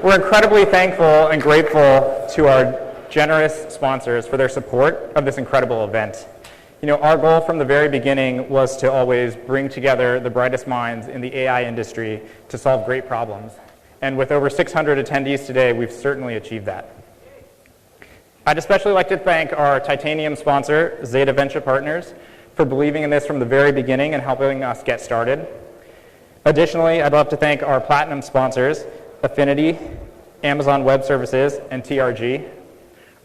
We're incredibly thankful and grateful to our generous sponsors for their support of this incredible event. You know, our goal from the very beginning was to always bring together the brightest minds in the AI industry to solve great problems. And with over 600 attendees today, we've certainly achieved that. I'd especially like to thank our titanium sponsor, Zeta Venture Partners, for believing in this from the very beginning and helping us get started. Additionally, I'd love to thank our platinum sponsors, Affinity, Amazon Web Services, and TRG.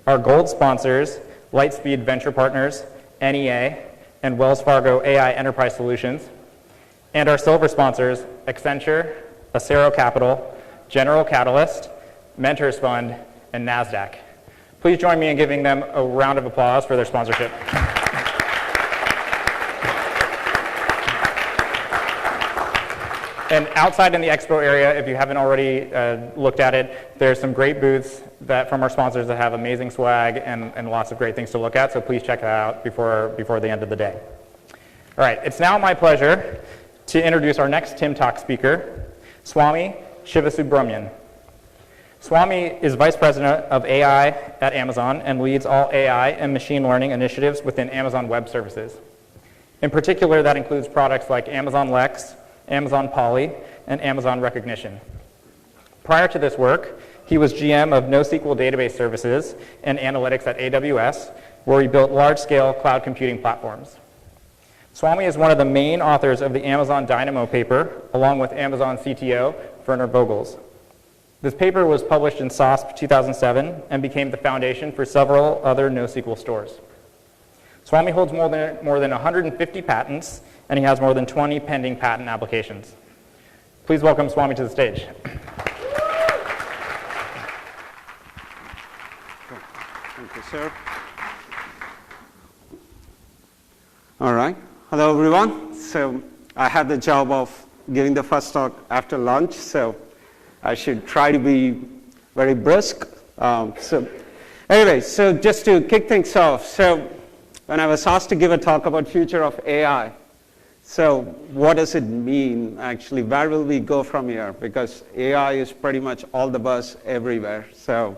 Our gold sponsors, Lightspeed Venture Partners, NEA, and Wells Fargo AI Enterprise Solutions. And our silver sponsors, Accenture, Acero Capital, General Catalyst, Mentors Fund, and NASDAQ. Please join me in giving them a round of applause for their sponsorship. And outside in the expo area, if you haven't already looked at it, there's some great booths from our sponsors that have amazing swag and lots of great things to look at, so please check it out before the end of the day. All right, it's now my pleasure to introduce our next Tim Talk speaker, Swami Shivasubramanian. Swami is Vice President of AI at Amazon and leads all AI and machine learning initiatives within Amazon Web Services. In particular, that includes products like Amazon Lex, Amazon Poly, and Amazon Rekognition. Prior to this work, he was GM of NoSQL database services and analytics at AWS, where he built large-scale cloud computing platforms. Swami is one of the main authors of the Amazon Dynamo paper, along with Amazon CTO Werner Vogels. This paper was published in SOSP 2007 and became the foundation for several other NoSQL stores. Swami holds more than 150 patents, and he has more than 20 pending patent applications. Please welcome Swami to the stage. Thank you, sir. All right. Hello, everyone. So I had the job of giving the first talk after lunch, so I should try to be very brisk. Anyway, so just to kick things off, so when I was asked to give a talk about future of AI, so what does it mean, actually? Where will we go from here? Because AI is pretty much all the buzz everywhere. So,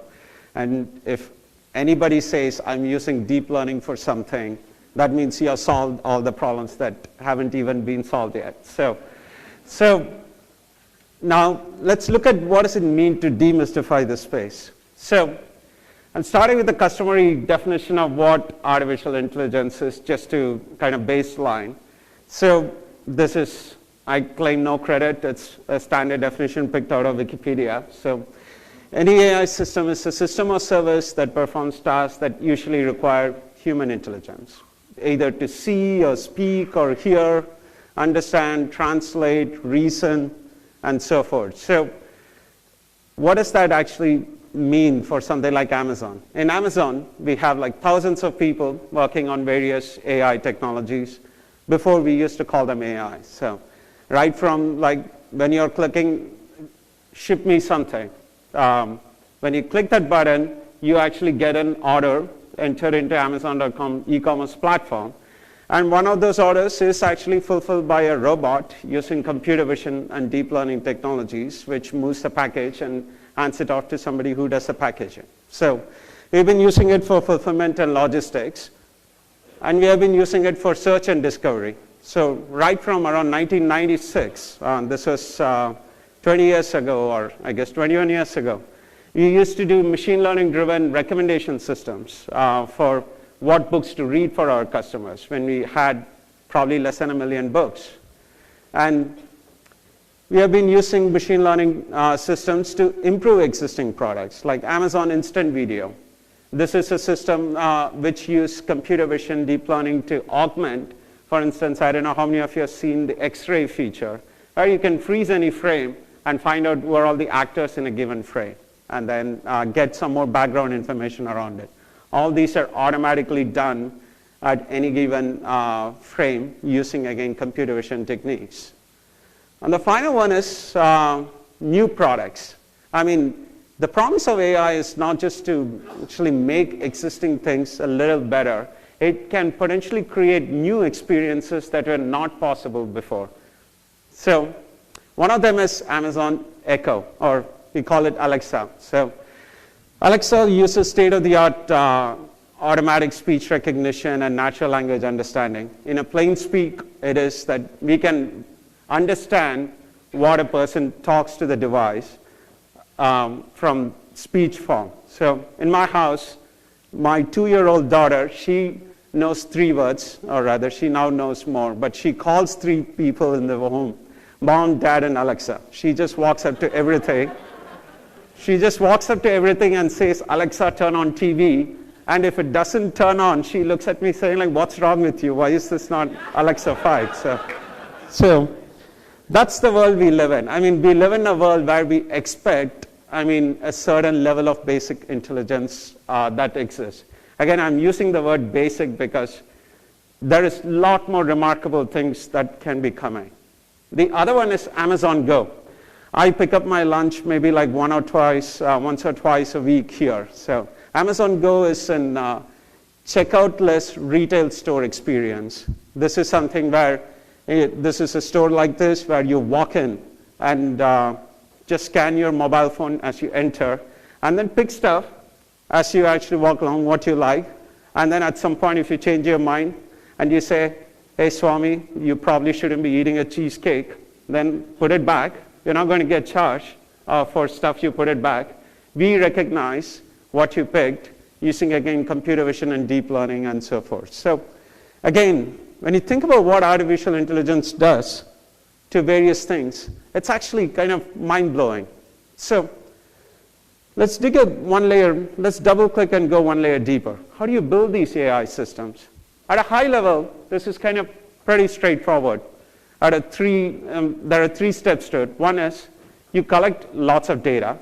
and if anybody says, I'm using deep learning for something, that means you have solved all the problems that haven't even been solved yet. So now let's look at what does it mean to demystify this space. So I'm starting with the customary definition of what artificial intelligence is, just to kind of baseline. So this is, I claim no credit, it's a standard definition picked out of Wikipedia. So any AI system is a system or service that performs tasks that usually require human intelligence, either to see or speak or hear, understand, translate, reason, and so forth. So what does that actually mean for something like Amazon? In Amazon, we have like thousands of people working on various AI technologies. Before, we used to call them AI. So right from like when you're clicking, ship me something. When you click that button, you actually get an order entered into Amazon.com e-commerce platform. And one of those orders is actually fulfilled by a robot using computer vision and deep learning technologies, which moves the package and hands it off to somebody who does the packaging. So we've been using it for fulfillment and logistics, and we have been using it for search and discovery. So right from around 1996, this was 20 years ago, or I guess 21 years ago, we used to do machine learning driven recommendation systems for what books to read for our customers when we had probably less than 1 million books. And we have been using machine learning systems to improve existing products, like Amazon Instant Video. This is a system which uses computer vision deep learning to augment. For instance, I don't know how many of you have seen the X-ray feature, where you can freeze any frame and find out who are all the actors in a given frame, and then get some more background information around it. All these are automatically done at any given frame using, again, computer vision techniques. And the final one is new products. I mean, the promise of AI is not just to actually make existing things a little better. It can potentially create new experiences that were not possible before. So one of them is Amazon Echo, or we call it Alexa. So Alexa uses state-of-the-art automatic speech recognition and natural language understanding. In a plain speak, it is that we can understand what a person talks to the device from speech form. So in my house, my 2-year-old daughter, she knows 3 words, or rather she now knows more, but she calls 3 people in the home, Mom, Dad, and Alexa. She just walks up to everything. She just walks up to everything and says, Alexa, turn on TV. And if it doesn't turn on, she looks at me saying, like, what's wrong with you? Why is this not Alexa-fied? So that's the world we live in. I mean, we live in a world where we expect, a certain level of basic intelligence that exists. Again, I'm using the word basic because there is a lot more remarkable things that can be coming. The other one is Amazon Go. I pick up my lunch maybe like once or twice a week here. So Amazon Go is an checkout-less retail store experience. This is something where this is a store like this where you walk in and just scan your mobile phone as you enter, and then pick stuff as you actually walk along what you like. And then at some point, if you change your mind and you say, hey, Swami, you probably shouldn't be eating a cheesecake, then put it back. You're not going to get charged for stuff you put it back. We recognize what you picked using, again, computer vision and deep learning and so forth. So again, when you think about what artificial intelligence does to various things, it's actually kind of mind-blowing. So let's dig one layer, let's double-click and go one layer deeper. How do you build these AI systems? At a high level, this is kind of pretty straightforward. There are 3 steps to it. One is you collect lots of data,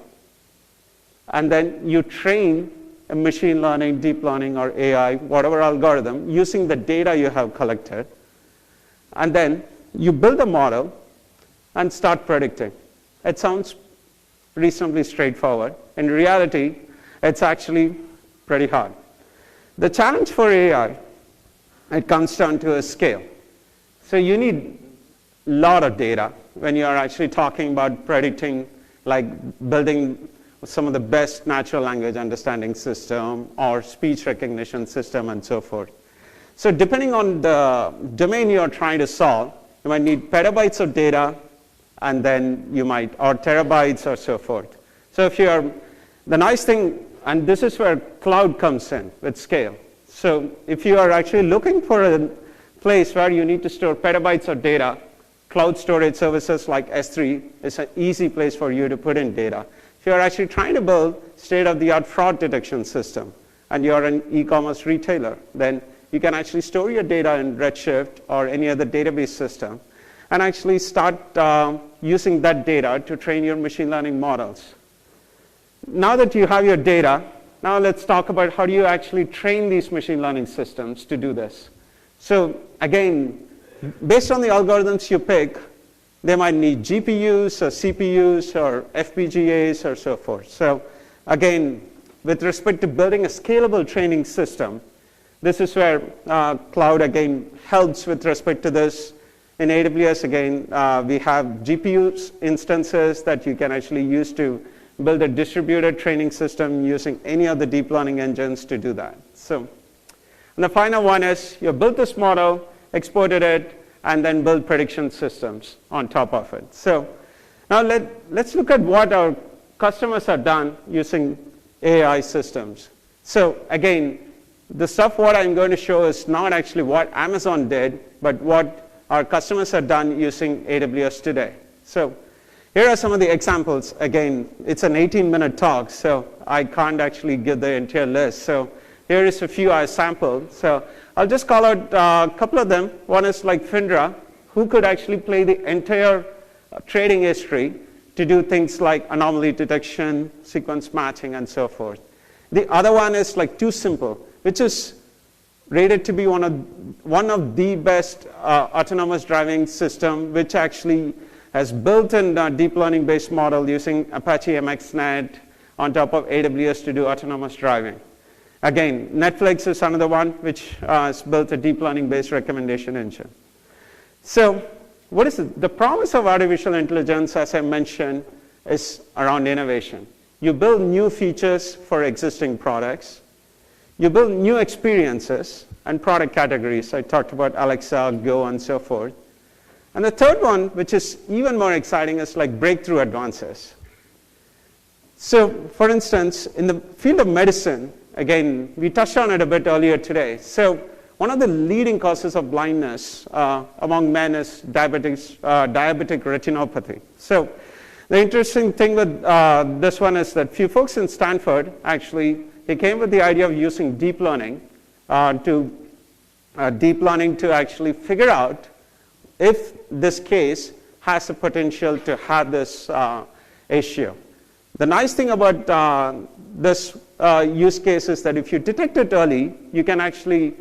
and then you train a machine learning, deep learning, or AI, whatever algorithm, using the data you have collected. And then you build a model and start predicting. It sounds reasonably straightforward. In reality, it's actually pretty hard. The challenge for AI, it comes down to a scale. So you need a lot of data when you are actually talking about predicting, like building some of the best natural language understanding system or speech recognition system and so forth. So depending on the domain you are trying to solve, you might need petabytes of data, and then you might, or terabytes or so forth. So if you are, the nice thing, and this is where cloud comes in with scale. So if you are actually looking for a place where you need to store petabytes of data, cloud storage services like S3 is an easy place for you to put in data. If you are actually trying to build state-of-the-art fraud detection system, and you're an e-commerce retailer, then you can actually store your data in Redshift or any other database system, and actually start using that data to train your machine learning models. Now that you have your data, now let's talk about how do you actually train these machine learning systems to do this. So again, based on the algorithms you pick, they might need GPUs or CPUs or FPGAs or so forth. So again, with respect to building a scalable training system, this is where cloud again helps with respect to this. In AWS, again, we have GPU instances that you can actually use to build a distributed training system using any of the deep learning engines to do that. So, and the final one is you build this model, exported it, and then build prediction systems on top of it. So now let's look at what our customers have done using AI systems. So again, the stuff what I'm going to show is not actually what Amazon did, but what our customers have done using AWS today. So here are some of the examples. Again, it's an 18-minute talk, so I can't actually give the entire list. So here is a few I sampled. So I'll just call out a couple of them. One is like FINRA, who could actually play the entire trading history to do things like anomaly detection, sequence matching, and so forth. The other one is like TuSimple, which is rated to be one of the best autonomous driving system, which actually has built-in deep learning-based model using Apache MXNet on top of AWS to do autonomous driving. Again, Netflix is another one which has built a deep learning-based recommendation engine. So what is it? The promise of artificial intelligence, as I mentioned, is around innovation. You build new features for existing products. You build new experiences and product categories. I talked about Alexa, Go, and so forth. And the third one, which is even more exciting, is like breakthrough advances. So, for instance, in the field of medicine, again, we touched on it a bit earlier today. So, one of the leading causes of blindness among men is diabetic retinopathy. So, the interesting thing with this one is that few folks in Stanford actually they came with the idea of using deep learning to actually figure out if this case has the potential to have this issue. The nice thing about this use case is that if you detect it early, you can actually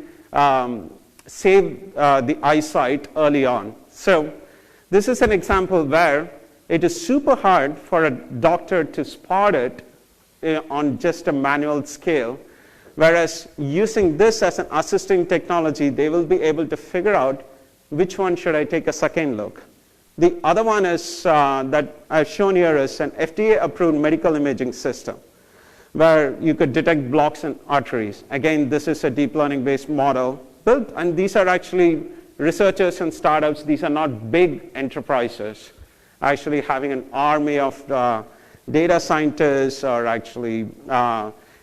save the eyesight early on. So this is an example where it is super hard for a doctor to spot it on just a manual scale, whereas using this as an assisting technology, they will be able to figure out which one should I take a second look. The other one is that I've shown here is an FDA-approved medical imaging system where you could detect blocks in arteries. Again, this is a deep learning-based model built, and these are actually researchers and startups. These are not big enterprises actually having an army of data scientists or actually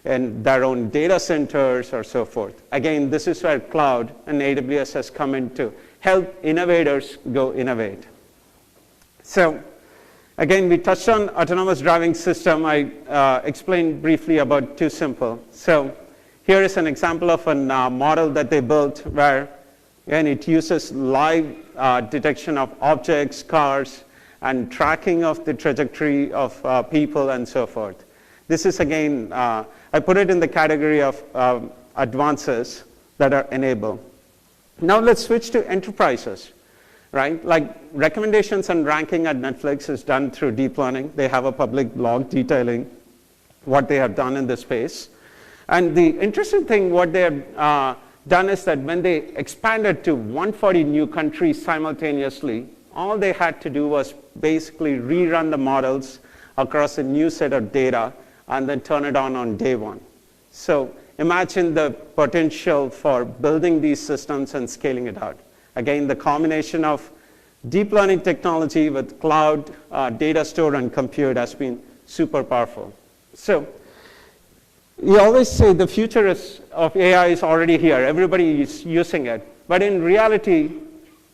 in their own data centers or so forth. Again, this is where cloud and AWS has come in to help innovators go innovate. So again, we touched on autonomous driving system. I explained briefly about TuSimple. So here is an example of a model that they built where, again, it uses live detection of objects, cars, and tracking of the trajectory of people and so forth. This is, again, I put it in the category of advances that are enabled. Now let's switch to enterprises, right? Like recommendations and ranking at Netflix is done through deep learning. They have a public blog detailing what they have done in this space. And the interesting thing, what they have done is that when they expanded to 140 new countries simultaneously, all they had to do was basically rerun the models across a new set of data and then turn it on day one. So imagine the potential for building these systems and scaling it out. Again, the combination of deep learning technology with cloud, data store, and compute has been super powerful. So we always say the future of AI is already here. Everybody is using it. But in reality,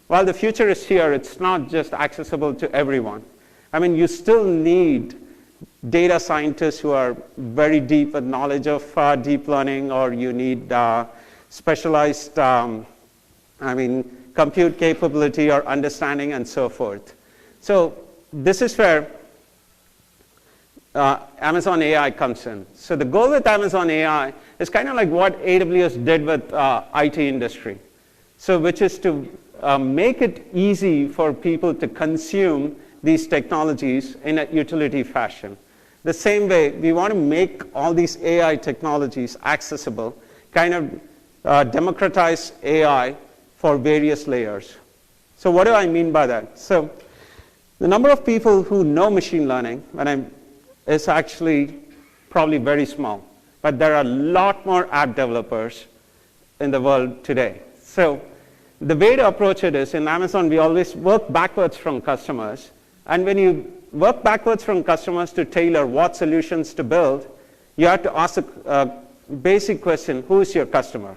while the future is here, it's not just accessible to everyone. I mean, you still need data scientists who are very deep with knowledge of deep learning, or you need specialized, compute capability or understanding and so forth. So this is where Amazon AI comes in. So the goal with Amazon AI is kind of like what AWS did with IT industry. So which is to make it easy for people to consume these technologies in a utility fashion. The same way, we want to make all these AI technologies accessible, kind of democratize AI for various layers. So what do I mean by that? So the number of people who know machine learning is actually probably very small, but there are a lot more app developers in the world today. So the way to approach it is, in Amazon, we always work backwards from customers. And when you work backwards from customers to tailor what solutions to build, you have to ask a basic question: who is your customer?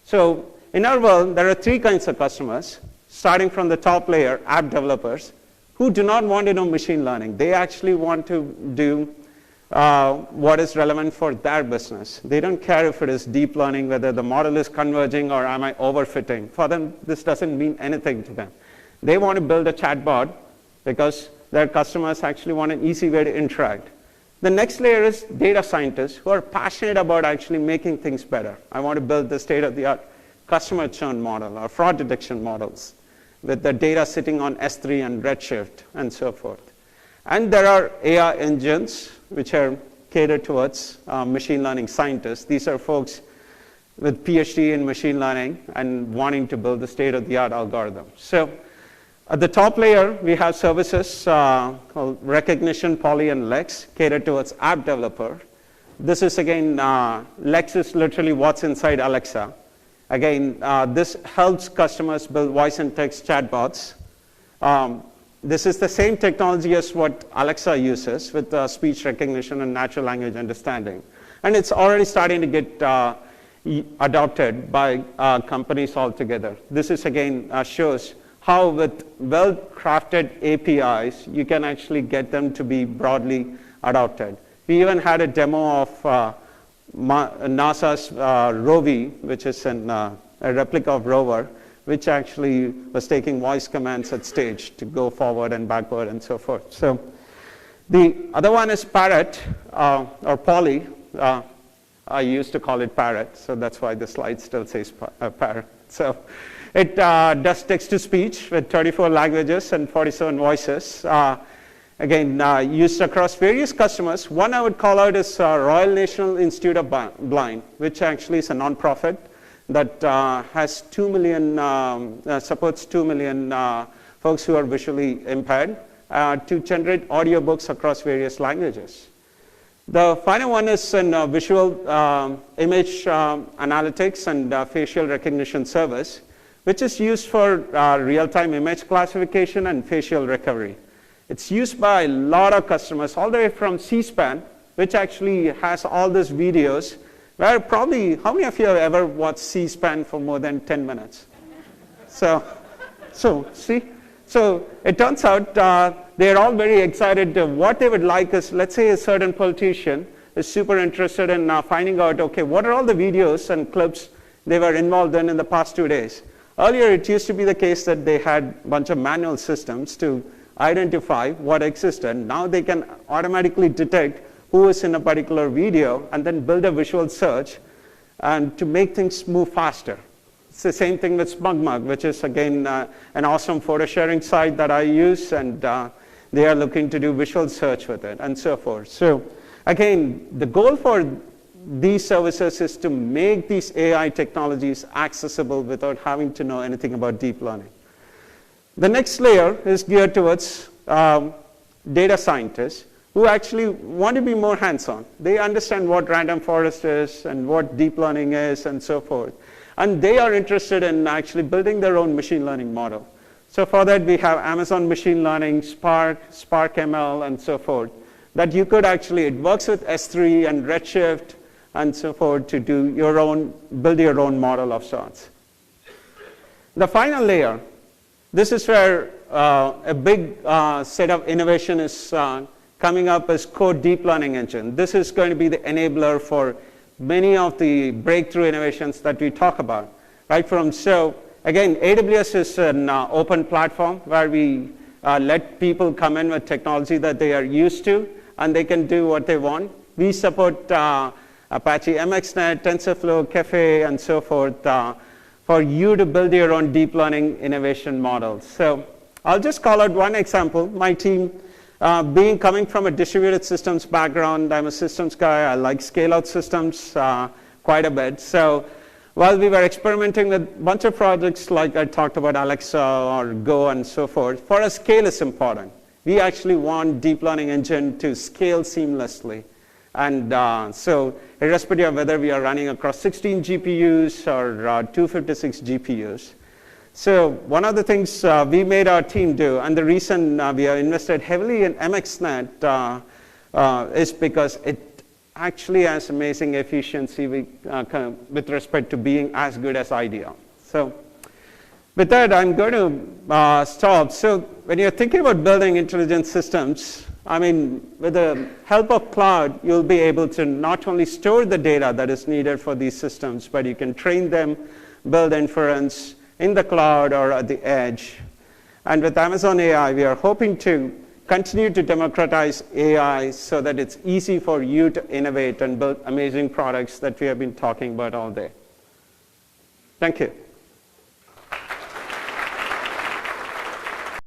So in our world, there are three kinds of customers, starting from the top layer, app developers, who do not want to know machine learning. They actually want to do what is relevant for their business. They don't care if it is deep learning, whether the model is converging or am I overfitting. For them, this doesn't mean anything to them. They want to build a chatbot because their customers actually want an easy way to interact. The next layer is data scientists who are passionate about actually making things better. I want to build the state-of-the-art customer churn model or fraud detection models with the data sitting on S3 and Redshift and so forth. And there are AI engines which are catered towards machine learning scientists. These are folks with PhD in machine learning and wanting to build the state-of-the-art algorithm. So At the top layer, we have services called Recognition, Poly, and Lex, catered towards app developer. This is, again, Lex is literally what's inside Alexa. Again, this helps customers build voice and text chatbots. This is the same technology as what Alexa uses with speech recognition and natural language understanding. And it's already starting to get adopted by companies altogether. This is, again, shows how with well-crafted APIs, you can actually get them to be broadly adopted. We even had a demo of NASA's ROVI, which is a replica of rover, which actually was taking voice commands at stage to go forward and backward and so forth. So the other one is Parrot, or Poly. I used to call it Parrot, so that's why the slide still says Parrot. So it does text-to-speech with 34 languages and 47 voices. Again, used across various customers. One I would call out is Royal National Institute of Blind, which actually is a nonprofit that has 2 million, supports 2 million folks who are visually impaired to generate audiobooks across various languages. The final one is in visual image analytics and facial recognition service, which is used for real-time image classification and facial recovery. It's used by a lot of customers, all the way from C-SPAN, which actually has all these videos, where probably, how many of you have ever watched C-SPAN for more than 10 minutes? So see? So it turns out they're all very excited. What they would like is, let's say a certain politician is super interested in finding out, okay, what are all the videos and clips they were involved in the past 2 days? Earlier, it used to be the case that they had a bunch of manual systems to identify what existed. Now they can automatically detect who is in a particular video and then build a visual search and to make things move faster. It's the same thing with SmugMug, which is, again, an awesome photo sharing site that I use, and they are looking to do visual search with it and so forth. So again, the goal for these services is to make these AI technologies accessible without having to know anything about deep learning. The next layer is geared towards data scientists who actually want to be more hands-on. They understand what random forest is and what deep learning is and so forth. And they are interested in actually building their own machine learning model. So for that, we have Amazon Machine Learning, Spark, Spark ML, and so forth, that you could actually, it works with S3 and Redshift and so forth to do your own, build your own model of sorts. The final layer, this is where a big set of innovation is coming up as Code Deep Learning Engine. This is going to be the enabler for many of the breakthrough innovations that we talk about. Right from, so again, AWS is an open platform where we let people come in with technology that they are used to, and they can do what they want. We support Apache MXNet, TensorFlow, Caffe, and so forth for you to build your own deep learning innovation models. So I'll just call out one example. My team, coming from a distributed systems background, I'm a systems guy. I like scale-out systems quite a bit. So while we were experimenting with a bunch of projects like I talked about Alexa or Go and so forth, for us, scale is important. We actually want deep learning engine to scale seamlessly. And so irrespective of whether we are running across 16 GPUs or 256 GPUs. So one of the things we made our team do, and the reason we have invested heavily in MXNet is because it actually has amazing efficiency with respect to being as good as IDEA. So with that, I'm going to stop. So when you're thinking about building intelligent systems, I mean, with the help of cloud, you'll be able to not only store the data that is needed for these systems, but you can train them, build inference in the cloud or at the edge. And with Amazon AI, we are hoping to continue to democratize AI so that it's easy for you to innovate and build amazing products that we have been talking about all day. Thank you.